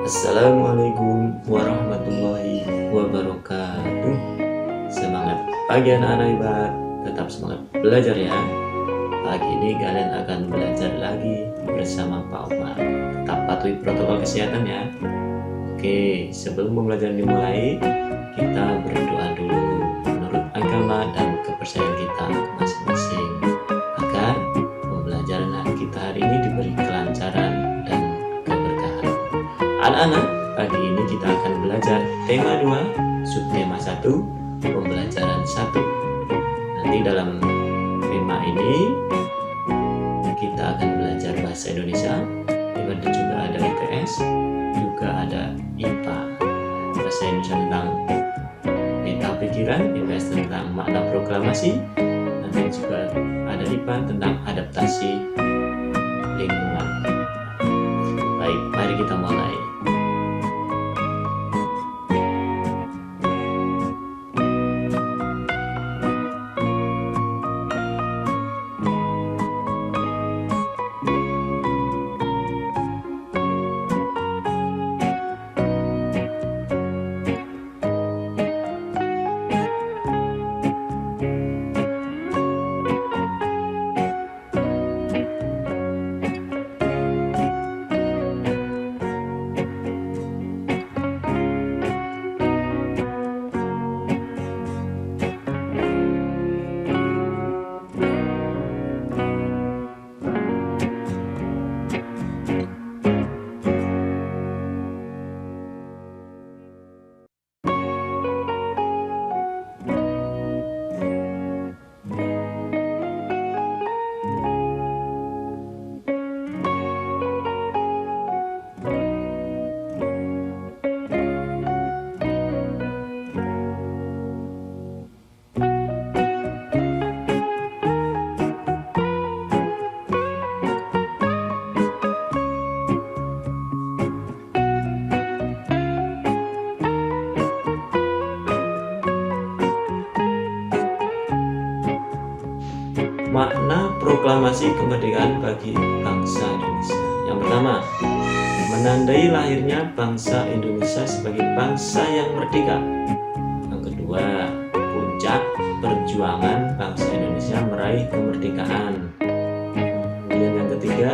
Assalamualaikum warahmatullahi wabarakatuh. Semangat pagi anak-anak hebat, tetap semangat belajar ya. Pagi ini kalian akan belajar lagi bersama Pak Omar. Tetap patuhi protokol kesehatan ya. Oke, sebelum pembelajaran dimulai, kita berdoa dulu menurut agama dan kepercayaan kita masing-masing agar pembelajaran kita hari ini diberi kelancaran dan keberkahan. Anak-anak, pagi ini kita akan belajar tema 2, subtema 1, pembelajaran 1. Nanti dalam tema ini kita akan belajar bahasa Indonesia, dan juga ada IPS, juga ada IPA. Bahasa Indonesia tentang peta pikiran, IPS tentang makna proklamasi, nanti juga ada IPA tentang adaptasi lingkungan. Baik, mari kita mulai. Makna proklamasi kemerdekaan bagi bangsa Indonesia. Yang pertama, menandai lahirnya bangsa Indonesia sebagai bangsa yang merdeka. Yang kedua, puncak perjuangan bangsa Indonesia meraih kemerdekaan. Kemudian yang ketiga,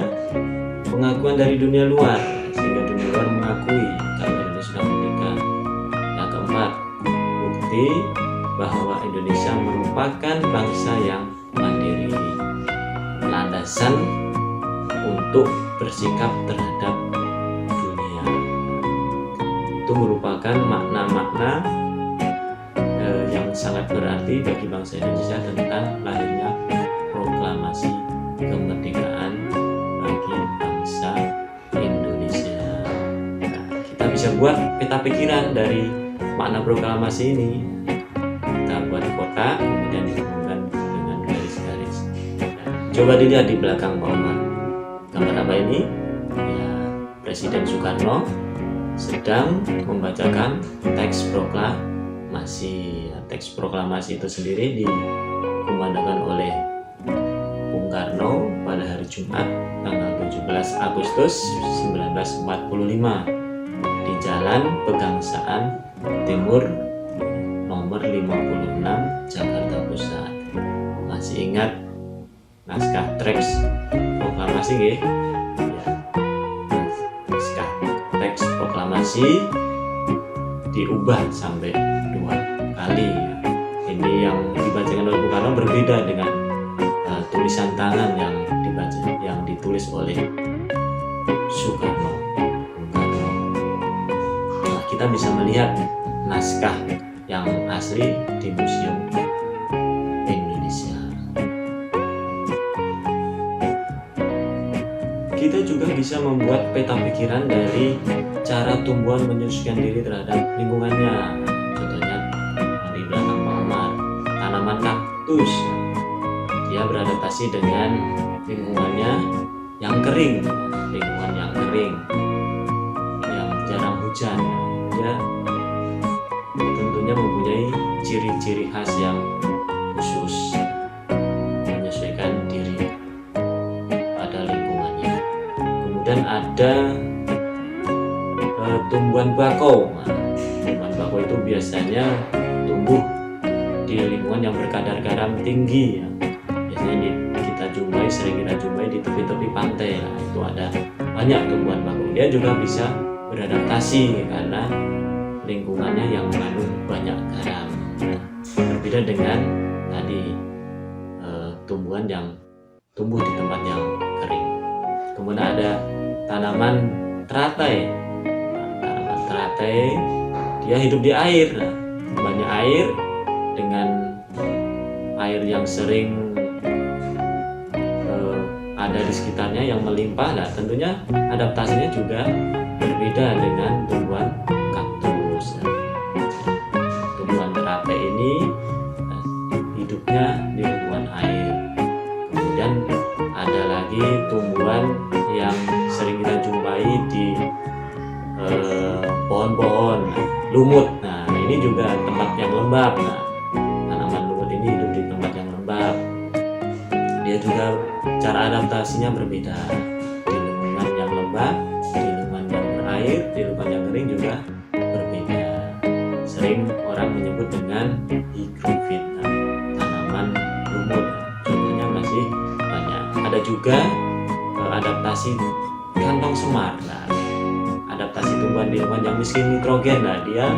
pengakuan dari dunia luar, sehingga dunia luar mengakui kalau Indonesia sudah merdeka. Yang keempat, bukti bahwa Indonesia merupakan bangsa yang mandiri, landasan untuk bersikap terhadap dunia. Itu merupakan makna-makna yang sangat berarti bagi bangsa Indonesia tentang lahirnya proklamasi kemerdekaan bagi bangsa Indonesia. Nah, kita bisa buat peta pikiran dari makna proklamasi ini. Kita buat kotak, kemudian dihubungkan dengan garis-garis. Coba dilihat di belakang Pak Omar. Gambar apa ini? Ya, Presiden Soekarno sedang membacakan teks proklamasi. Teks proklamasi itu sendiri dikumandangkan oleh Bung Karno pada hari Jumat tanggal 17 Agustus 1945 di Jalan Pegangsaan Timur nomor 56 Jakarta Pusat. Masih ingat naskah teks proklamasi nggih? Ya. Naskah teks proklamasi diubah sampai 2 kali. Ini yang dibacakan oleh Bung Karno berbeda dengan tulisan tangan yang ditulis oleh Soekarno. Nah, kita bisa melihat naskah yang asli di Museum Indonesia. Kita juga bisa membuat peta pikiran dari cara tumbuhan menyesuaikan diri terhadap lingkungannya. Contohnya di belakang Pak Omar, tanaman kaktus. Dia beradaptasi dengan lingkungannya yang kering, yang jarang hujan. Dia tentunya mempunyai ciri-ciri khas yang khusus, menyesuaikan diri pada lingkungannya. Kemudian ada tumbuhan bakau. Nah, tumbuhan bakau itu biasanya tumbuh di lingkungan yang berkadar garam tinggi ya. Biasanya sering kita jumpai di tepi-tepi pantai. Nah, itu ada banyak tumbuhan bakau. Dia juga bisa beradaptasi karena lingkungannya yang mengandung banyak garam. Nah, berbeda dengan tadi tumbuhan yang tumbuh di tempat yang kering. Kemudian ada tanaman teratai. Tanaman teratai dia hidup di air. Nah, banyak air dengan air yang sering ada di sekitarnya yang melimpah. Nah, tentunya adaptasinya juga berbeda dengan tumbuhan kaktus. Tumbuhan teratai ini hidupnya di lingkungan air. Kemudian ada lagi tumbuhan yang sering kita jumpai di pohon-pohon lumut. Nah, ini juga tempat yang lembab. Nah, tanaman lumut ini hidup di tempat yang lembab. Dia juga cara adaptasinya berbeda. Di lingkungan yang lembab, di lingkungan yang berair, di lingkungan yang kering juga berbeda. Sering orang menyebut dengan higrofit, tanaman lumut. Contohnya masih banyak. Ada juga adaptasi kantong semar. Nah, adaptasi tumbuhan di lingkungan yang miskin nitrogen. Nah, dia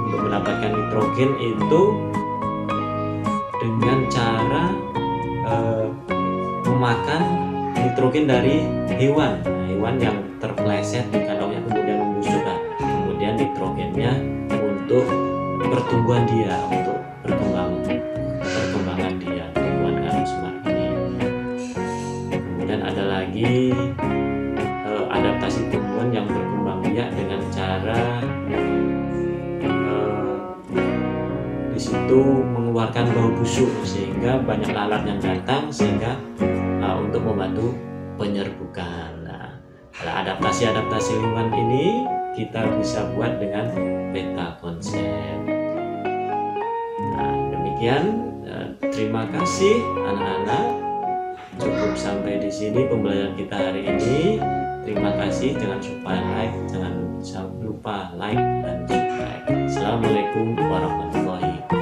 untuk mendapatkan nitrogen itu dengan cara memakan nitrogen dari hewan. Nah, hewan yang terpeleset di kantongnya kemudian membusuk. Nah, kemudian nitrogennya untuk pertumbuhan dia, untuk perkembangan dia, tumbuhan kantong semar ini. Kemudian ada lagi adaptasi tumbuhan yang berkembang biak dengan cara di situ mengeluarkan bau busuk sehingga banyak lalat yang datang sehingga untuk membantu penyerbukan. Nah, adaptasi lingkungan ini kita bisa buat dengan peta konsep. Nah, demikian. Terima kasih anak-anak. Cukup sampai di sini pembelajaran kita hari ini. Terima kasih. Jangan lupa like dan subscribe. Assalamualaikum warahmatullahi wabarakatuh.